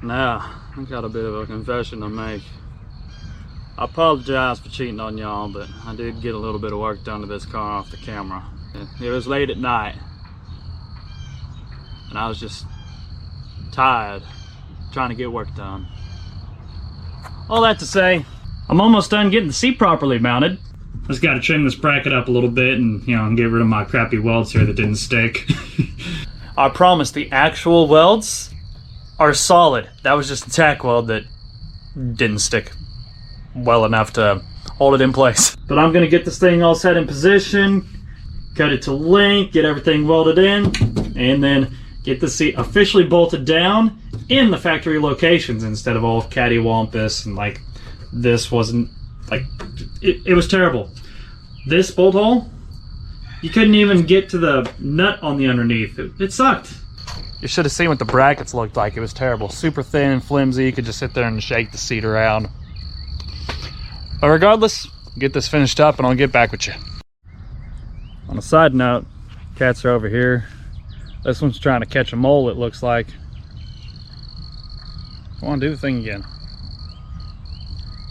Now, I got a bit of a confession to make. I apologize for cheating on y'all, but I did get a little bit of work done to this car off the camera. It was late at night, and I was just tired trying to get work done. All that to say, I'm almost done getting the seat properly mounted. Just got to trim this bracket up a little bit and, you know, get rid of my crappy welds here that didn't stick. I promise the actual welds are solid. That was just a tack weld that didn't stick well enough to hold it in place. But I'm going to get this thing all set in position, cut it to length, get everything welded in, and then get the seat officially bolted down in the factory locations instead of all cattywampus and like this wasn't like it was terrible. This bolt hole, you couldn't even get to the nut on the underneath. It sucked. You should have seen what the brackets looked like. It was terrible. Super thin and flimsy. You could just sit there and shake the seat around. But regardless, get this finished up and I'll get back with you. On a side note, cats are over here. This one's trying to catch a mole, it looks like. Come on, do the thing again.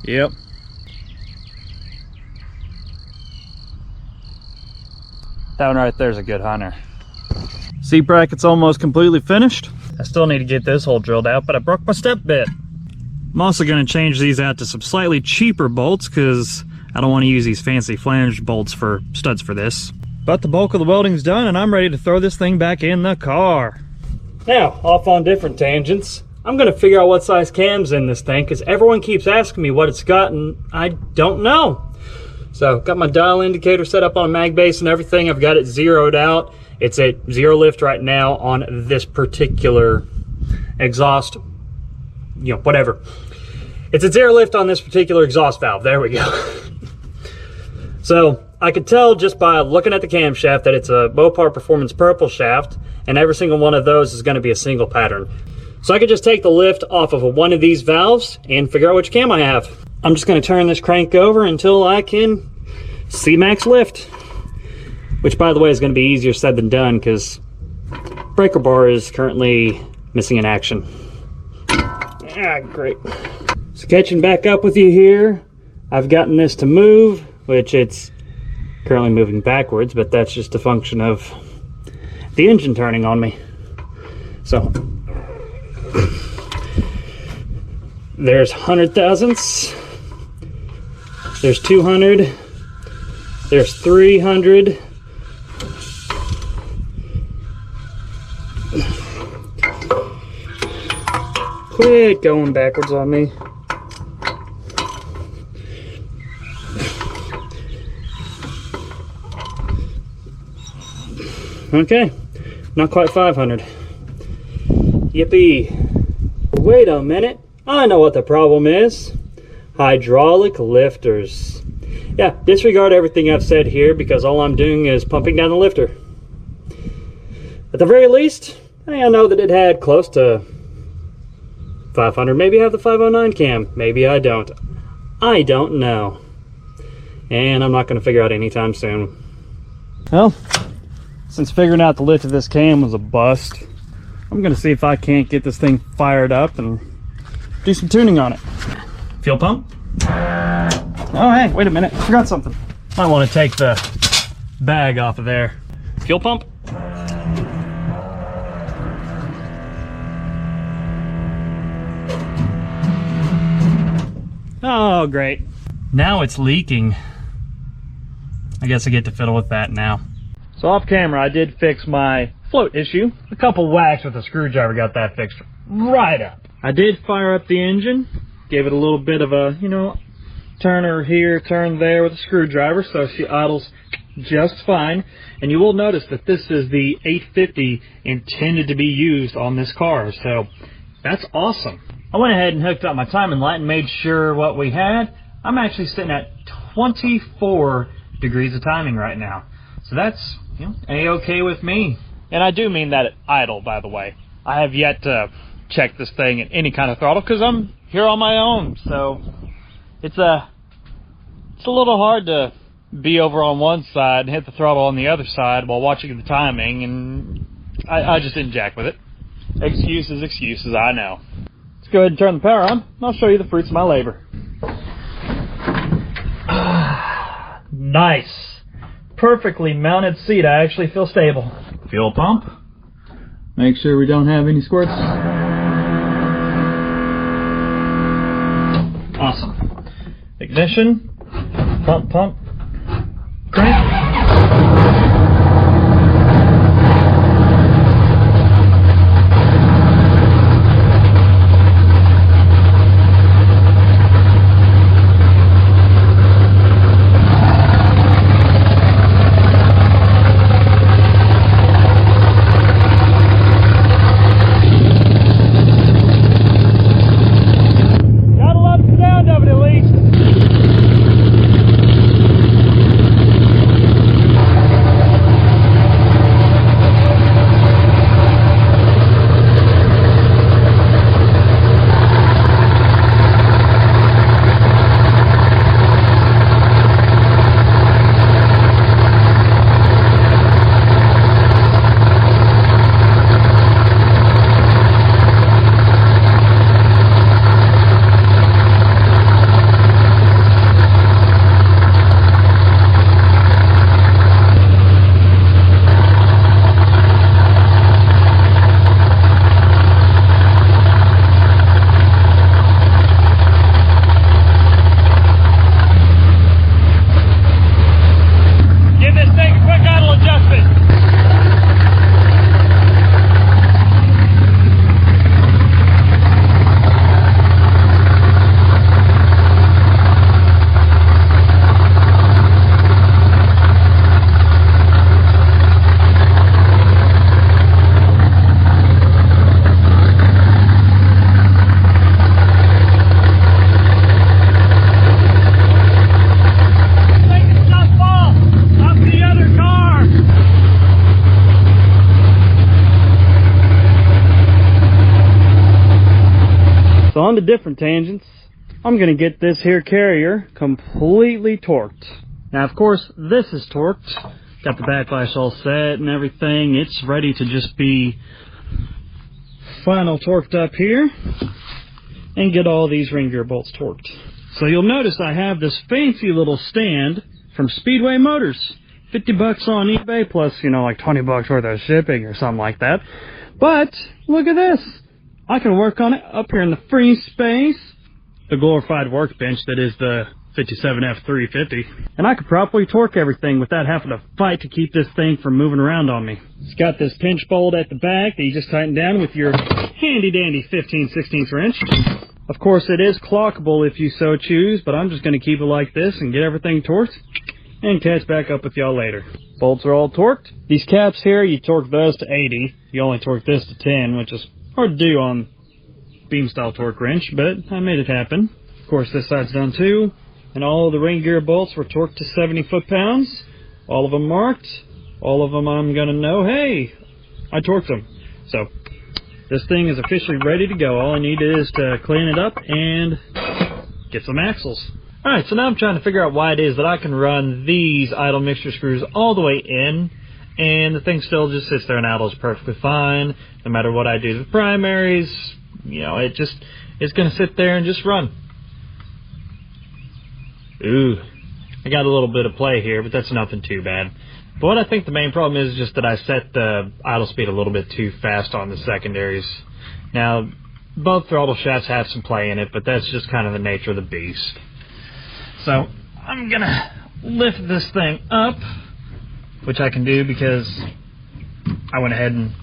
Yep. That one right there is a good hunter. Seat bracket's almost completely finished. I still need to get this hole drilled out, but I broke my step bit. I'm also going to change these out to some slightly cheaper bolts because I don't want to use these fancy flange bolts for studs for this. But the bulk of the welding's done and I'm ready to throw this thing back in the car. Now, off on different tangents. I'm going to figure out what size cam's in this thing because everyone keeps asking me what it's got and I don't know. So, got my dial indicator set up on a mag base and everything. I've got it zeroed out. It's at zero lift right now on this particular exhaust, you know, whatever. It's at zero lift on this particular exhaust valve. There we go. So, I could tell just by looking at the camshaft that it's a Mopar Performance Purple shaft, and every single one of those is going to be a single pattern. So I could just take the lift off of one of these valves and figure out which cam I have. I'm just going to turn this crank over until I can see max lift, which by the way is going to be easier said than done because breaker bar is currently missing in action. Ah, great. So catching back up with you here, I've gotten this to move, which it's currently moving backwards, but that's just a function of the engine turning on me. So there's 100 thousandths, there's 200, there's 300, quit going backwards on me. Okay, not quite 500. Yippee. Wait a minute, I know what the problem is. Hydraulic lifters. Yeah, disregard everything I've said here because all I'm doing is pumping down the lifter. At the very least, I know that it had close to 500, maybe I have the 509 cam, maybe I don't. I don't know. And I'm not going to figure out anytime soon. Well, since figuring out the lift of this cam was a bust, I'm going to see if I can't get this thing fired up and do some tuning on it. Fuel pump? Oh, hey, wait a minute. I forgot something. I want to take the bag off of there. Fuel pump? Oh, great. Now it's leaking. I guess I get to fiddle with that now. So off camera, I did fix my float issue. A couple whacks with a screwdriver got that fixed right up. I did fire up the engine, gave it a little bit of a, you know, turn her here, turn there with a screwdriver, so she idles just fine. And you will notice that this is the 850 intended to be used on this car, so that's awesome. I went ahead and hooked up my timing light and made sure what we had. I'm actually sitting at 24 degrees of timing right now. So that's, you know, A-okay with me. And I do mean that at idle, by the way. I have yet to check this thing at any kind of throttle because I'm here on my own. So it's a little hard to be over on one side and hit the throttle on the other side while watching the timing, and I just didn't jack with it. Excuses, I know. Let's go ahead and turn the power on, and I'll show you the fruits of my labor. Nice. Perfectly mounted seat. I actually feel stable. Fuel pump. Make sure we don't have any squirts. Awesome. Ignition. Pump. Crank. So on to different tangents, I'm going to get this here carrier completely torqued. Now of course this is torqued, got the backlash all set and everything. It's ready to just be final torqued up here and get all these ring gear bolts torqued. So you'll notice I have this fancy little stand from Speedway Motors. 50 bucks on eBay plus, you know, like 20 bucks worth of shipping or something like that. But look at this. I can work on it up here in the free space. The glorified workbench that is the 57F350. And I could properly torque everything without having to fight to keep this thing from moving around on me. It's got this pinch bolt at the back that you just tighten down with your handy dandy 15/16 wrench. Of course it is clockable if you so choose, but I'm just going to keep it like this and get everything torqued and catch back up with y'all later. Bolts are all torqued. These caps here, you torque those to 80. You only torque this to 10, which is hard to do on beam style torque wrench, but I made it happen. Of course this side's done too, and all the ring gear bolts were torqued to 70 foot-pounds. All of them marked. All of them I'm gonna know, hey, I torqued them. So this thing is officially ready to go. All I need is to clean it up and get some axles. Alright, so now I'm trying to figure out why it is that I can run these idle mixture screws all the way in, and the thing still just sits there and idles perfectly fine. No matter what I do to the primaries, you know, it's going to sit there and just run. Ooh, I got a little bit of play here, but that's nothing too bad. But what I think the main problem is just that I set the idle speed a little bit too fast on the secondaries. Now, both throttle shafts have some play in it, but that's just kind of the nature of the beast. So I'm going to lift this thing up, which I can do because I went ahead and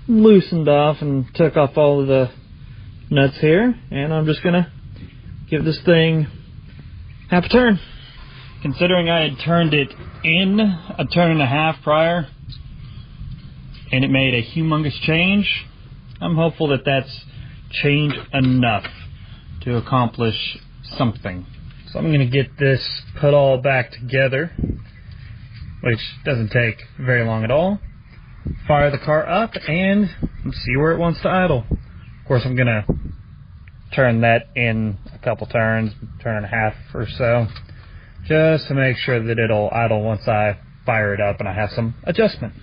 loosened off and took off all of the nuts here, and I'm just going to give this thing half a turn. Considering I had turned it in a turn and a half prior, and it made a humongous change, I'm hopeful that that's change enough to accomplish something. So I'm going to get this put all back together, which doesn't take very long at all. Fire the car up and see where it wants to idle. Of course, I'm going to turn that in a couple turns, turn and a half or so, just to make sure that it'll idle once I fire it up and I have some adjustment.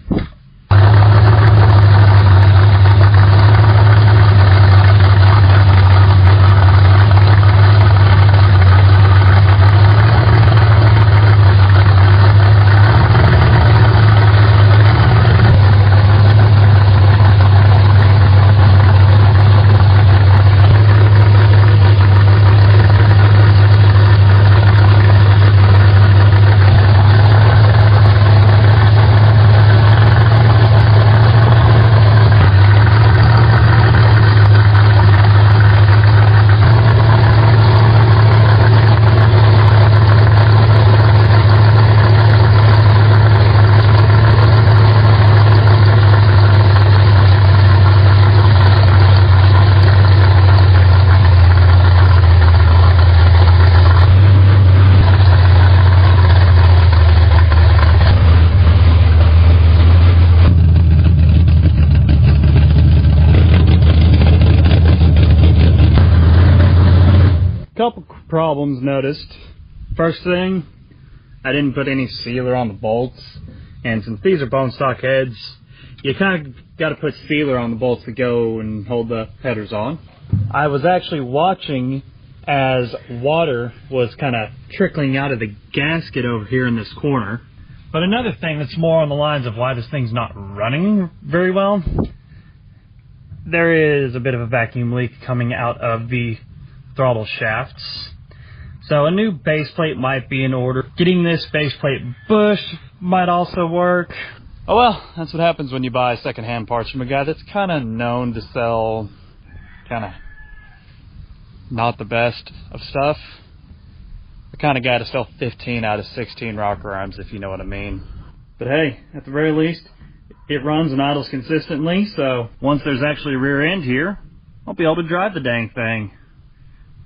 couple problems noticed. First thing, I didn't put any sealer on the bolts, and since these are bone stock heads, you kind of got to put sealer on the bolts to go and hold the headers on. I was actually watching as water was kind of trickling out of the gasket over here in this corner. But another thing that's more on the lines of why this thing's not running very well, there is a bit of a vacuum leak coming out of the throttle shafts. So a new base plate might be in order. Getting this base plate bushed might also work. Oh well, that's what happens when you buy secondhand parts from a guy that's kind of known to sell kind of not the best of stuff. The kind of guy to sell 15 out of 16 rocker arms, if you know what I mean. But hey, at the very least, it runs and idles consistently, so once there's actually a rear end here, I'll be able to drive the dang thing.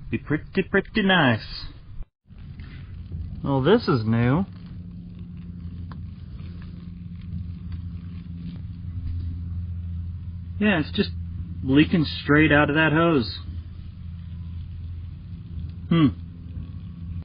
Be pretty nice. Well, this is new. Yeah, it's just leaking straight out of that hose.